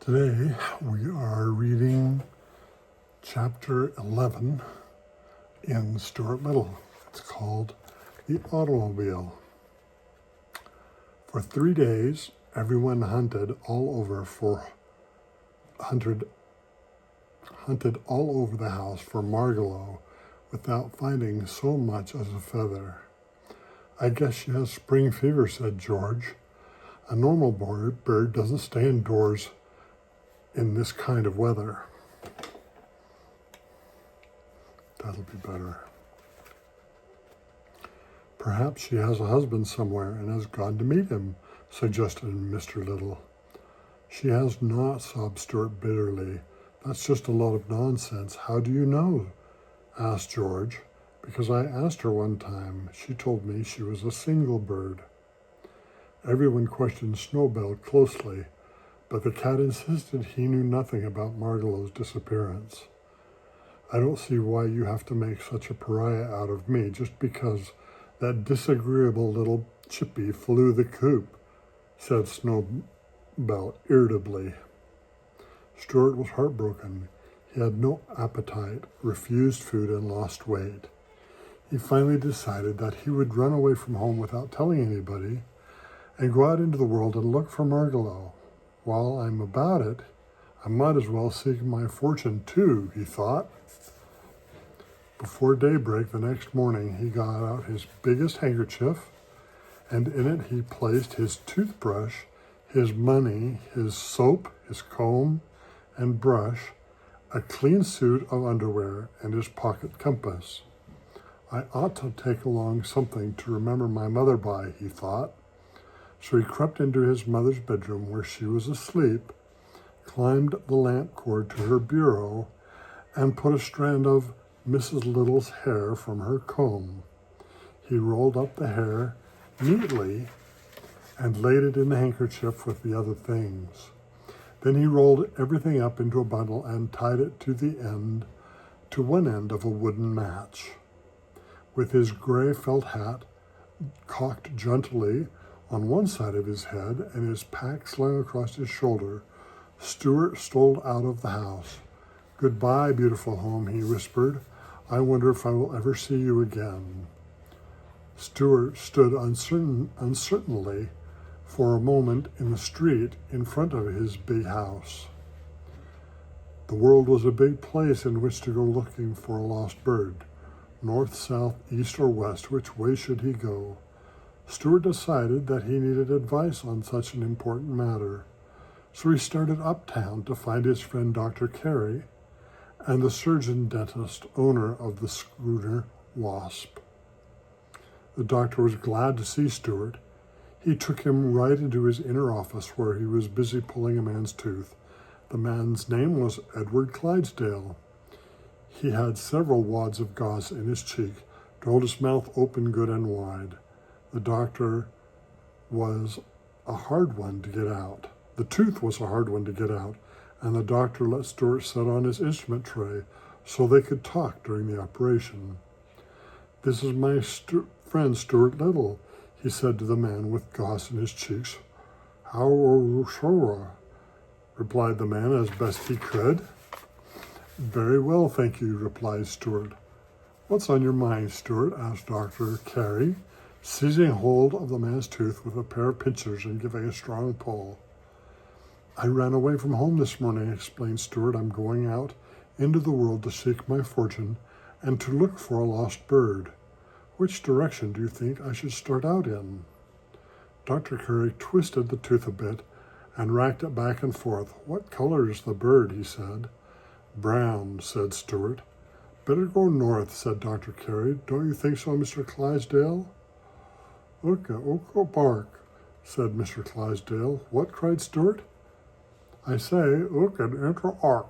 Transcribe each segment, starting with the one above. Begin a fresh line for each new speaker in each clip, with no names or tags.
Today we are reading chapter 11 in Stuart Little. It's called The Automobile. For 3 days, everyone hunted all over the house for Margalo without finding so much as a feather. "I guess she has spring fever," said George. "A normal bird doesn't stay indoors in this kind of weather." That'll be better. "Perhaps she has a husband somewhere and has gone to meet him," suggested Mr. Little. "She has not," sobbed Stuart bitterly. "That's just a lot of nonsense." "How do you know?" asked George. "Because I asked her one time. She told me she was a single bird." Everyone questioned Snowbell closely, but the cat insisted he knew nothing about Margalo's disappearance. "I don't see why you have to make such a pariah out of me just because that disagreeable little chippy flew the coop," said Snowbell irritably. Stuart was heartbroken. He had no appetite, refused food, and lost weight. He finally decided that he would run away from home without telling anybody and go out into the world and look for Margalo. "While I'm about it, I might as well seek my fortune too," he thought. Before daybreak the next morning, he got out his biggest handkerchief, and in it he placed his toothbrush, his money, his soap, his comb and brush, a clean suit of underwear, and his pocket compass. "I ought to take along something to remember my mother by," he thought. So he crept into his mother's bedroom where she was asleep, climbed the lamp cord to her bureau, and put a strand of Mrs. Little's hair from her comb. He rolled up the hair neatly and laid it in the handkerchief with the other things. Then he rolled everything up into a bundle and tied it to one end of a wooden match. With his gray felt hat cocked jauntily on one side of his head and his pack slung across his shoulder, Stuart stole out of the house. "Goodbye, beautiful home," he whispered. "I wonder if I will ever see you again." Stuart stood uncertainly for a moment in the street in front of his big house. The world was a big place in which to go looking for a lost bird. North, south, east, or west, which way should he go? Stuart decided that he needed advice on such an important matter. So he started uptown to find his friend Dr. Carey and the surgeon-dentist owner of the schooner Wasp. The doctor was glad to see Stuart. He took him right into his inner office where he was busy pulling a man's tooth. The man's name was Edward Clydesdale. He had several wads of gauze in his cheek, to hold his mouth open good and wide. The tooth was a hard one to get out, and the doctor let Stuart sit on his instrument tray so they could talk during the operation. "This is my friend Stuart Little," he said to the man with gauze in his cheeks. "How are you, sir?" replied the man as best he could. "Very well, thank you," replied Stuart. "What's on your mind, Stuart?" asked Dr. Carey, seizing hold of the man's tooth with a pair of pincers and giving a strong pull. "I ran away from home this morning," explained Stuart. "I'm going out into the world to seek my fortune and to look for a lost bird. Which direction do you think I should start out in?" Dr. Carey twisted the tooth a bit and racked it back and forth. "What color is the bird?" he said. "Brown," said Stuart. "Better go north," said Dr. Carey. "Don't you think so, Mr. Clydesdale?" "Oka bark," said Mr. Clydesdale. "What?" cried Stuart. "I say, look and enter ark,"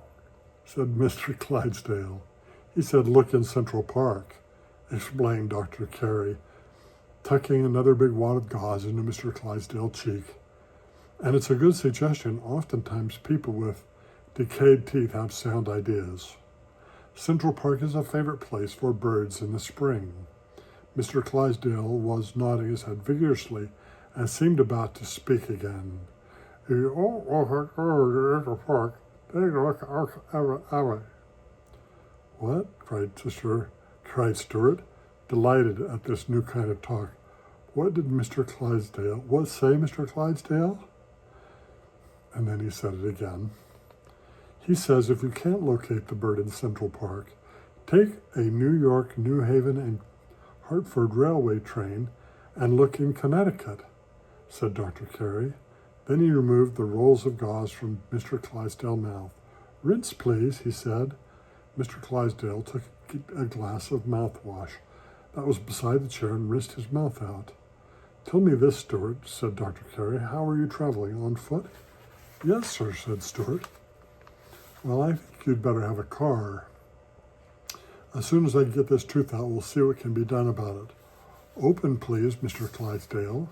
said Mr. Clydesdale. "He said look in Central Park," explained Dr. Carey, tucking another big wad of gauze into Mr. Clydesdale's cheek. "And it's a good suggestion. Oftentimes people with decayed teeth have sound ideas. Central Park is a favorite place for birds in the spring." Mr. Clydesdale was nodding his head vigorously and seemed about to speak again. "Oh, go to the park. Take a look at our alley." "What?" cried Stuart, delighted at this new kind of talk. What say, Mr. Clydesdale? And then he said it again. He says if you can't locate the bird in Central Park, take a New York, New Haven, and Hartford railway train and look in Connecticut, said Dr. Carey. Then he removed the rolls of gauze from Mr. Clydesdale's mouth. "Rinse, please," he said. Mr. Clydesdale took a glass of mouthwash that was beside the chair and rinsed his mouth out. "Tell me this, Stuart," said Dr. Carey. "How are you traveling? On foot?" "Yes, sir," said Stuart. "Well, I think you'd better have a car. As soon as I get this tooth out, we'll see what can be done about it. Open, please, Mr. Clydesdale."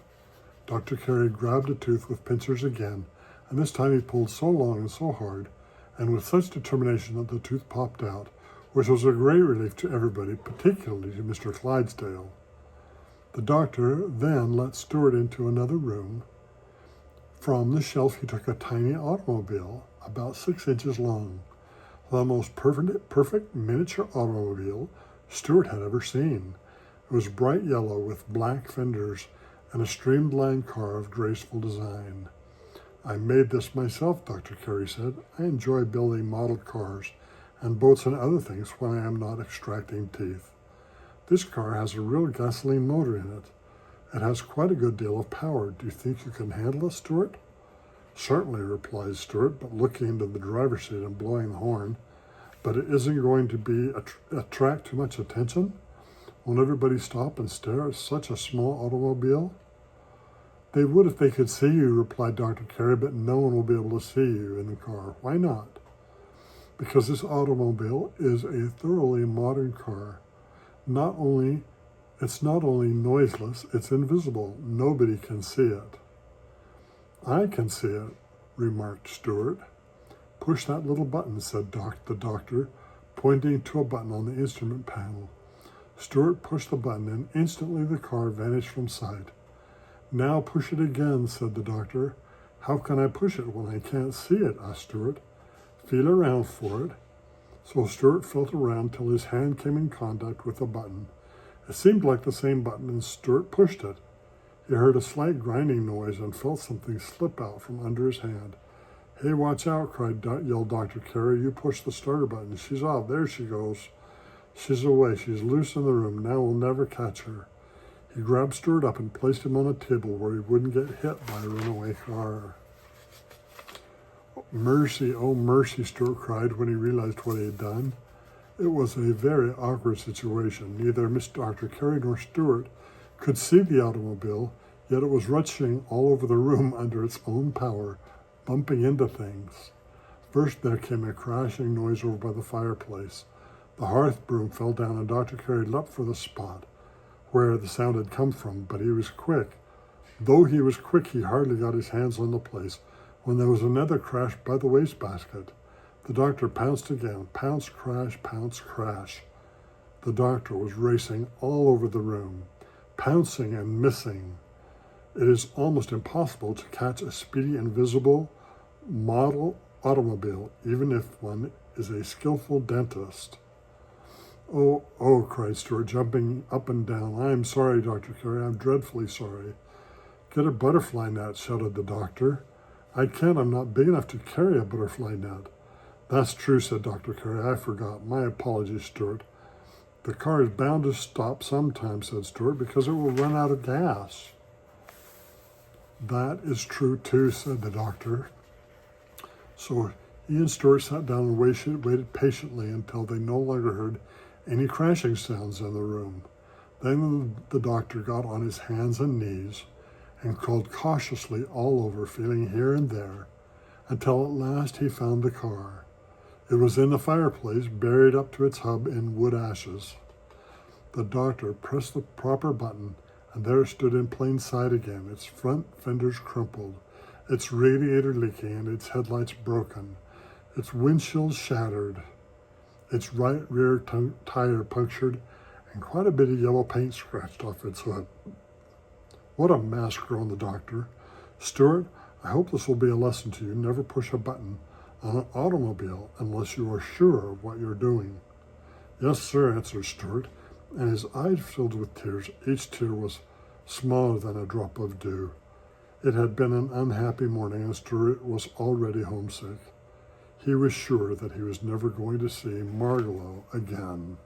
Dr. Carey grabbed a tooth with pincers again, and this time he pulled so long and so hard, and with such determination that the tooth popped out, which was a great relief to everybody, particularly to Mr. Clydesdale. The doctor then let Stuart into another room. From the shelf he took a tiny automobile, about 6 inches long, the most perfect miniature automobile Stuart had ever seen. It was bright yellow with black fenders and a streamlined car of graceful design. "I made this myself," Dr. Carey said. "I enjoy building model cars and boats and other things when I am not extracting teeth. This car has a real gasoline motor in it. It has quite a good deal of power. Do you think you can handle it, Stuart?" "Certainly," replied Stuart, but looking into the driver's seat and blowing the horn. "But it isn't going to attract too much attention? Won't everybody stop and stare at such a small automobile?" "They would if they could see you," replied Dr. Carey, "but no one will be able to see you in the car." "Why not?" "Because this automobile is a thoroughly modern car. It's not only noiseless, it's invisible. Nobody can see it." "I can see it," remarked Stuart. "Push that little button," said the doctor, pointing to a button on the instrument panel. Stuart pushed the button, and instantly the car vanished from sight. "Now push it again," said the doctor. "How can I push it when I can't see it?" asked Stuart. "Feel around for it." So Stuart felt around till his hand came in contact with the button. It seemed like the same button, and Stuart pushed it. He heard a slight grinding noise and felt something slip out from under his hand. "Hey, watch out," yelled Dr. Carey. "You push the starter button. She's off. There she goes. She's away. She's loose in the room. Now we'll never catch her." He grabbed Stuart up and placed him on a table where he wouldn't get hit by a runaway car. "Mercy, oh mercy," Stuart cried when he realized what he had done. It was a very awkward situation. Neither Dr. Carey nor Stuart could see the automobile, yet it was rushing all over the room under its own power, bumping into things. First there came a crashing noise over by the fireplace. The hearth broom fell down, and Dr. Carey leapt for the spot where the sound had come from, but he was quick. Though he was quick, he hardly got his hands on the place when there was another crash by the wastebasket. The doctor pounced again. Pounce, crash, pounce, crash. The doctor was racing all over the room, pouncing and missing. It is almost impossible to catch a speedy, invisible model automobile, even if one is a skillful dentist. "Oh, oh," cried Stuart, jumping up and down. "I'm sorry, Dr. Carey. I'm dreadfully sorry." "Get a butterfly net," shouted the doctor. "I can't. I'm not big enough to carry a butterfly net." "That's true," said Dr. Carey. "I forgot. My apologies, Stuart." "The car is bound to stop sometime," said Stuart, "because it will run out of gas." "That is true, too," said the doctor. So he and Stuart sat down and waited patiently until they no longer heard any crashing sounds in the room. Then the doctor got on his hands and knees and crawled cautiously all over, feeling here and there, until at last he found the car. It was in the fireplace, buried up to its hub in wood ashes. The doctor pressed the proper button, and there it stood in plain sight again, its front fenders crumpled, its radiator leaking, and its headlights broken, its windshield shattered, its right rear tire punctured, and quite a bit of yellow paint scratched off its hood. "What a mess," groaned the doctor. "Stuart, I hope this will be a lesson to you. Never push a button on an automobile unless you are sure of what you're doing. Yes, sir, answered Stuart, and his eyes filled with tears. Each tear was smaller than a drop of dew. It had been an unhappy morning, and Stuart was already homesick. He was sure that he was never going to see Margalo again.